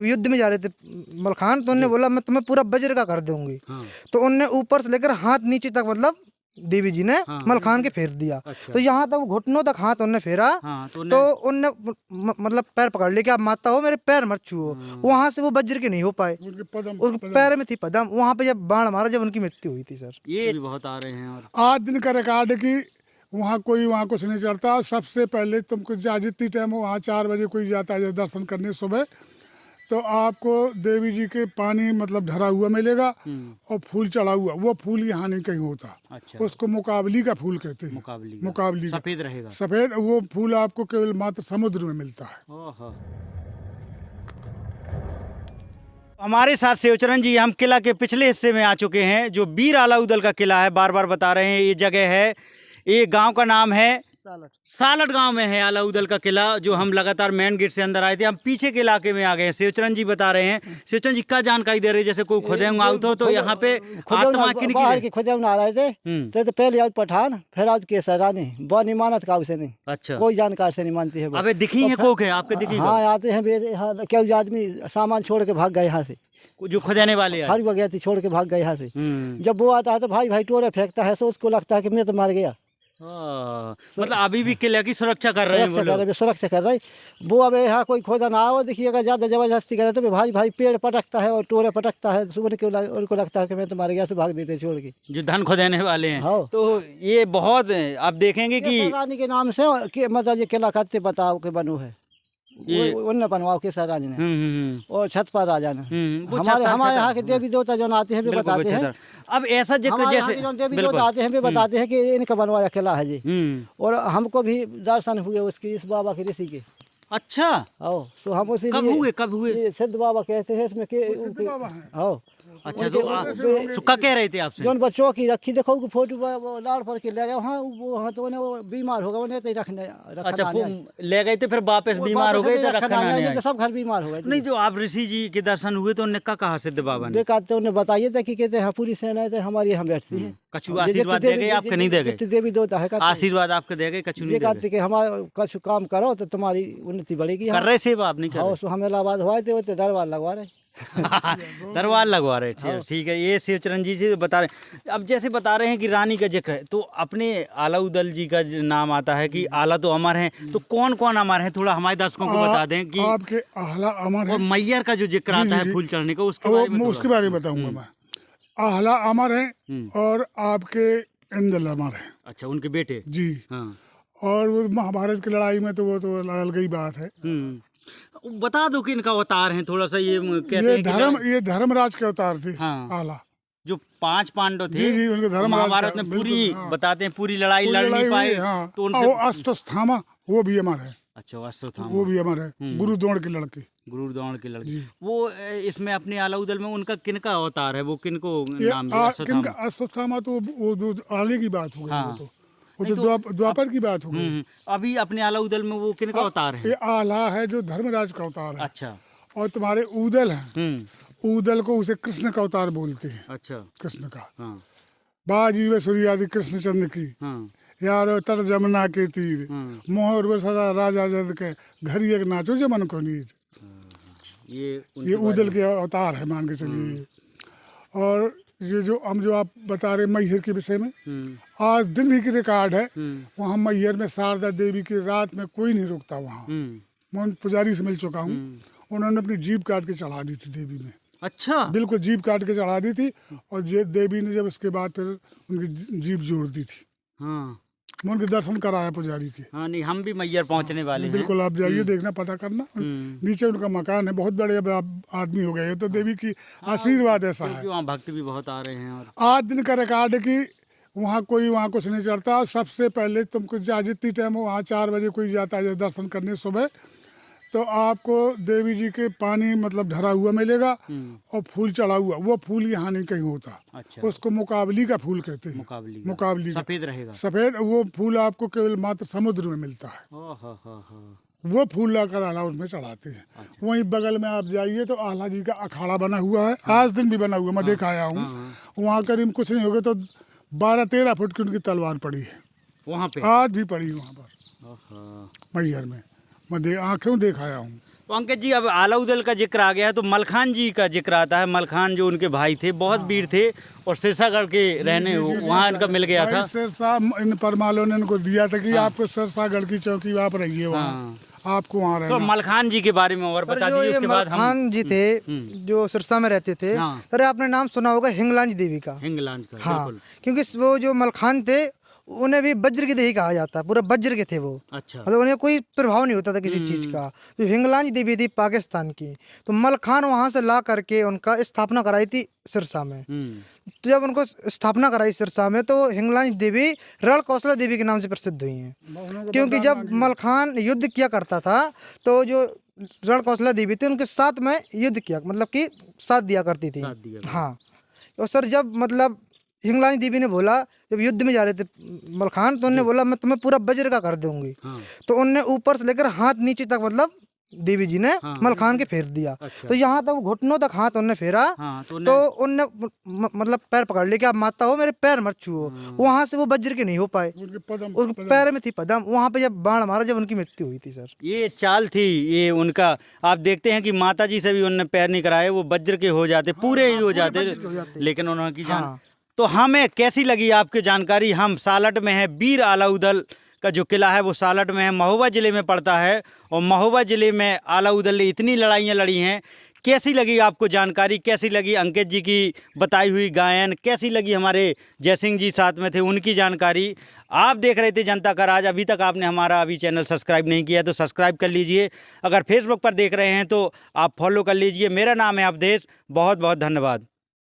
युद्ध में जा रहे थे मलखान, तो उन्होंने बोला मैं तुम्हें पूरा वज्र का कर दूंगी। तो उनने ऊपर से लेकर हाथ नीचे तक मतलब देवी जी ने मलखान के फेर दिया। तो यहाँ तक घुटनों तक हाथ उन्होंने फेरा। तो उनने मतलब पैर पकड़ लिया कि आप माता हो, मेरे पैर मत छुओ। वहां से वो वज्र के नहीं हो पाए, उसके पैर में थी पदम। वहां पे जब बाण मारा, जब उनकी मृत्यु हुई थी सर। ये भी बहुत आ रहे हैं। और 8 दिन का रिकॉर्ड है कि वहाँ कुछ नहीं चढ़ता। सबसे पहले तुमको जितनी टाइम हो, वहाँ 4 बजे कोई जाता है दर्शन करने सुबह, तो आपको देवी जी के पानी मतलब ढरा हुआ मिलेगा और फूल चढ़ा हुआ। वो फूल यहाँ नहीं कहीं होता। अच्छा। उसको मुकाबली का फूल कहते हैं। मुकाबली का सफेद रहेगा। सफेद वो फूल आपको केवल मात्र समुद्र में मिलता है। हमारे साथ शिवचरण जी, हम किला के पिछले हिस्से में आ चुके हैं, जो वीर अलाउद्दौला का किला है। बार बार बता रहे हैं ये जगह है, ये गांव का नाम है सालट गांव में है अलाउद्दौला का किला, जो हम लगातार मेन गेट से अंदर आए थे। हम पीछे के इलाके में आ गए हैं। शिवचरण जी बता रहे हैं। शिवचरण जी क्या जानकारी दे रहे हैं? जैसे कोई खुदेंगे आउट हो तो यहाँ पे आत्मा की खुदेंग आ रहे थे तो पहले आज पठान, फिर आज केसर रानी, बनी मानत का उसे नहीं। अच्छा, कोई जानकार से नहीं मानती है। अबे दिखी है कोक है आपके दिखी? हाँ आते हैं, क्या आदमी सामान छोड़ के भाग गए यहाँ से, जो खुदाने वाले हर वगैरह थी, छोड़ के भाग गए यहाँ से। जब वो आता है तो भाई टोरे फेंकता है, तो उसको लगता है कि मैं तो मार गया। मतलब अभी भी किले की सुरक्षा कर रहे हैं। सुरक्षा कर रहे। वो अब यहाँ कोई खोदा ना हो, देखिएगा ज्यादा जबरदस्ती करे तो भाई पेड़ पटकता है और टोरे पटकता है। सुबह उनको लगता है कि मैं तो मार गया, से भाग देते छोड़ के, जो धन खोदाने वाले हैं। तो ये बहुत आप देखेंगे कि रानी के नाम से मतलब ये किला करते बताओ के बनू है, उनने बनवाओ के राजा ने और छत पर राजा ने। हमारे यहाँ के देवी देवता जो आते हैं वे बताते हैं। अब ऐसा जैसे देवी देवता आते हैं वे बताते हैं कि इनका बनवाया किला है जी। और हमको भी दर्शन हुए उसकी, इस बाबा के ऋषि के। अच्छा, सो हम उसी कब हुए? सिद्ध बाबा कहते हैं इसमें के। अच्छा, तो क्या कह रहे थे आपसे? जो बच्चों की रखी देखो फोटो लाड़ पर के ले गए वहाँ, वो तो वो बीमार होगा, उन्हें तो रखने। अच्छा, ले गए थे, फिर वापस बीमार हो गए तो सब घर बीमार हो गए। नहीं, जो आप ऋषि जी के दर्शन हुए तो उन्हें क्या कहा सिद्ध बाबा ने? उन्हें बताइए था कि कहते हैं पूरी सेना हमारी यहाँ बैठती है। कछु आशीर्वाद दे गए आपके? नहीं दे गए? देवी देवता है आशीर्वाद आपके दे गए? कछु नहीं कहते कि हमारा कछु काम करो तो तुम्हारी उन्नति बढ़ेगी। कर रहे सेवा आप? नहीं कर रहे? हम इलाहाबाद हुआ थे, दरबार लगवा रहे। दरबार लगवा रहे। ठीक है, ये शिवचरण जी से बता रहे हैं। अब जैसे बता रहे हैं कि रानी का जिक्र है, तो अपने अलाउद्दौला जी का नाम आता है कि आला तो अमर है, तो कौन कौन अमर है? थोड़ा हमारे दर्शकों को बता दें कि आपके आला अमर है और मैयर का जो जिक्र आता है फूल चढ़ने का, उसके बारे में बताऊंगा मैं। आला अमर है और आपके इंदल अमर है। अच्छा, उनके बेटे जी। हाँ, और वो महाभारत की लड़ाई में तो वो तो अलग ही बात है। बता दो कि इनका अवतार है थोड़ा सा। ये कहते हैं ये धर्मराज के अवतार थे। आला जो 5 पांडव थे जी, उनके धर्मराज महाभारत में पूरी बताते हैं, पूरी लड़ाई लड़ नहीं पाए। तो उनसे अश्वत्थामा वो भी अमर है। अच्छा, अश्वत्थामा वो भी अमर है। गुरु द्रोण के लड़के। वो इसमें अपने अलाउद्दौला में उनका किनका अवतार है? वो किनको नाम दिया? अश्वत्थामा तो वो आगे की बात हो गई। वो तो द्वापर की बात हो गई। अभी अपने अलाउद्दौला में वो किनका अवतार है? ये आला है जो धर्मराज का अवतार है। अच्छा, और तुम्हारे ऊदल है, ऊदल को उसे कृष्ण का अवतार बोलते हैं। अच्छा, कृष्ण का। बाजी व सूर्यादि कृष्ण चंद्र की, यार तर जमुना के तीर, मोहर सदा राजा जद के घरी एक नाचो जमन को नीच। ये ऊदल के अवतार है, मान के चलिए। और ये जो आप बता रहे मैहर के विषय में, आज दिन भी की रिकॉर्ड है। वहाँ मैहर में शारदा देवी की रात में कोई नहीं रुकता। वहाँ मैं पुजारी से मिल चुका हूँ, उन्होंने अपनी जीभ काट के चढ़ा दी थी देवी में। अच्छा, बिल्कुल जीभ काट के चढ़ा दी थी। और देवी ने जब उसके बाद फिर उनकी जीभ जोड़ दी थी। मैं उनके दर्शन कराया पुजारी के। हाँ, नहीं, हम भी मैहर पहुँचने वाले हैं। बिल्कुल, आप जाइए, देखना, पता करना। नीचे उनका मकान है, बहुत बड़े आदमी हो गए। तो देवी की आशीर्वाद ऐसा है। वहाँ भक्त भी बहुत आ रहे हैं। और 8 दिन का रिकॉर्ड है कि वहाँ कुछ नहीं चढ़ता। सबसे पहले तुमको जितनी टाइम हो, वहाँ 4 बजे कोई जाता है दर्शन करने सुबह, तो आपको देवी जी के पानी मतलब ढरा हुआ मिलेगा और फूल चढ़ा हुआ। वो फूल यहाँ नहीं कहीं होता। अच्छा। उसको मुकाबली का फूल कहते हैं। मुकाबली सफेद रहेगा। सफेद वो फूल आपको केवल मात्र समुद्र में मिलता है। वो फूल लाकर आला उसमें चढ़ाते हैं। अच्छा। वहीं बगल में आप जाइए तो आला जी का अखाड़ा बना हुआ है। आज दिन भी बना हुआ, मैं देख आया हूँ। वहाँ करीब कुछ नहीं होगा तो 12-13 फुट की उनकी तलवार पड़ी है वहाँ पे, आज भी पड़ी है वहाँ पर मैहर में। मैं आँखों देख आया हूँ। तो अंकित जी, अब आलाउदल का जिक्र आ गया है तो मलखान जी का जिक्र आता है। मलखान जो उनके भाई थे, बहुत वीर थे और सिरसागढ़ के रहने वहाँ इनका मिल गया था। सिरसा इन परमालों ने इनको दिया था कि आपको सिरसागढ़ की चौकी आप रहिए वहाँ, आपको वहाँ तो रहना। मलखान जी के बारे में और बता दीजिए, उसके बाद हम। मलखान जी थे जो सिरसा में रहते थे। सर आपने नाम सुना होगा हिंगलांज देवी का। हिंगलांज का, हाँ, बिल्कुल। क्योंकि वो जो मलखान थे उन्हें भी वज्र की देही कहा जाता है, पूरा वज्र के थे वो। अच्छा। मतलब उन्हें कोई प्रभाव नहीं होता था किसी चीज का। जो हिंगलांज देवी थी पाकिस्तान की, तो मलखान वहां से ला करके उनका स्थापना कराई थी सिरसा में। तो जब उनको स्थापना कराई सिरसा में, तो हिंगलांज देवी रणकौशला देवी के नाम से प्रसिद्ध हुई हैं। क्योंकि जब मलखान युद्ध किया करता था तो जो रणकौशला देवी थी उनके साथ में युद्ध किया, मतलब कि साथ दिया करती थी। हाँ, और सर जब मतलब हिंगलांज देवी ने बोला, जब युद्ध में जा रहे थे मलखान, तो उन्होंने बोला मैं तुम्हें पूरा वज्र का कर दूंगी। तो उनने ऊपर से लेकर हाथ नीचे तक, मतलब देवी जी ने मलखान के फेर दिया। तो यहाँ तक घुटनों तक हाथ उनने फेरा। तो उनने मतलब पैर पकड़ लिया कि आप माता हो, मेरे पैर मत छुओ। वहां से वो वज्र के नहीं हो पाए, उसके पैर में थी पदम। वहां पे जब बाण मारा, जब उनकी मृत्यु हुई थी सर। ये चाल थी ये उनका। आप देखते हैं कि माता जी से भी उन्होंने पैर नहीं कराए, वो वज्र के हो जाते, पूरे ही हो जाते, लेकिन उन्होंने की जान। तो हमें कैसी लगी आपकी जानकारी? हम सालट में है, बीर आलाउदल का जो किला है वो सालट में है, महोबा ज़िले में पड़ता है। और महोबा ज़िले में आलाउदल ने इतनी लड़ाइयाँ लड़ी हैं। कैसी लगी आपको जानकारी? कैसी लगी अंकित जी की बताई हुई गायन? कैसी लगी हमारे जयसिंह जी साथ में थे, उनकी जानकारी? आप देख रहे थे जनता का राज। अभी तक आपने हमारा चैनल सब्सक्राइब नहीं किया तो सब्सक्राइब कर लीजिए। अगर फेसबुक पर देख रहे हैं तो आप फॉलो कर लीजिए। मेरा नाम है अवधेश। बहुत बहुत धन्यवाद।